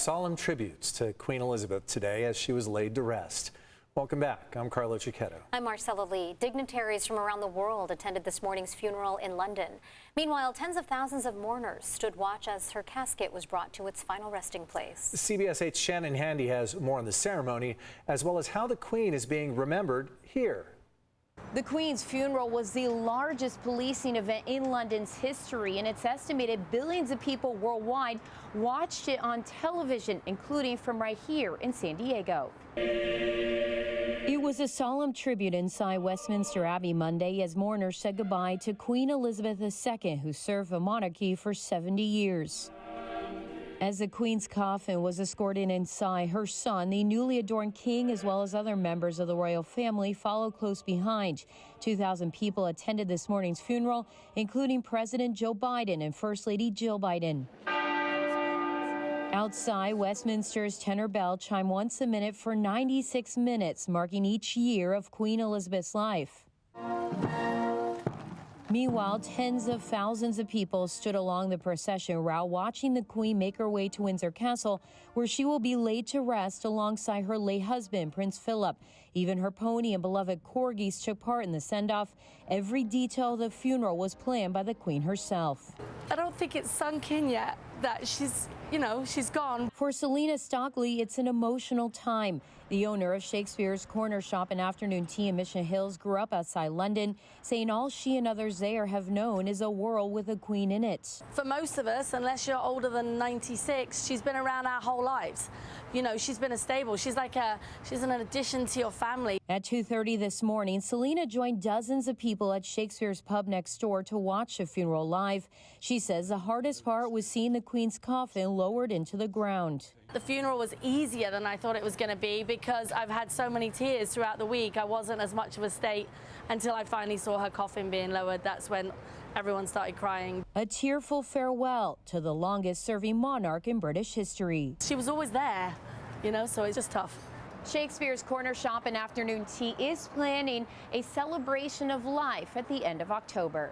solemn tributes to Queen Elizabeth today as she was laid to rest. Welcome back. I'm Carlo Cicchetto. I'm Marcella Lee. Dignitaries from around the world attended this morning's funeral in London. Meanwhile, tens of thousands of mourners stood watch as her casket was brought to its final resting place. CBS 8's Shannon Handy has more on the ceremony, as well as how the Queen is being remembered here. The Queen's funeral was the largest policing event in London's history, and it's estimated billions of people worldwide watched it on television, including from right here in San Diego. It was a solemn tribute inside Westminster Abbey Monday as mourners said goodbye to Queen Elizabeth II, who served the monarchy for 70 years. As the Queen's coffin was escorted inside, her son, the newly adorned king, as well as other members of the royal family, followed close behind. 2,000 people attended this morning's funeral, including President Joe Biden and First Lady Jill Biden. Outside, Westminster's tenor bell chimed once a minute for 96 minutes, marking each year of Queen Elizabeth's life. Meanwhile, tens of thousands of people stood along the procession route watching the Queen make her way to Windsor Castle, where she will be laid to rest alongside her late husband, Prince Philip. Even her pony and beloved corgis took part in the send-off. Every detail of the funeral was planned by the Queen herself. I don't think it's sunk in yet that she's gone. For Selena Stockley, it's an emotional time. The owner of Shakespeare's Corner Shop and Afternoon Tea in Mission Hills grew up outside London, saying all she and others there have known is a world with a queen in it. For most of us, unless you're older than 96, she's been around our whole lives. You know, she's been a staple. She's an addition to your family. At 2:30 this morning, Selena joined dozens of people at Shakespeare's pub next door to watch the funeral live. She says the hardest part was seeing the Queen's coffin lowered into the ground. The funeral was easier than I thought it was going to be because I've had so many tears throughout the week. I wasn't as much of a state until I finally saw her coffin being lowered. That's when everyone started crying. A tearful farewell to the longest-serving monarch in British history. She was always there, you know, so it's just tough. Shakespeare's Corner Shop and Afternoon Tea is planning a celebration of life at the end of October.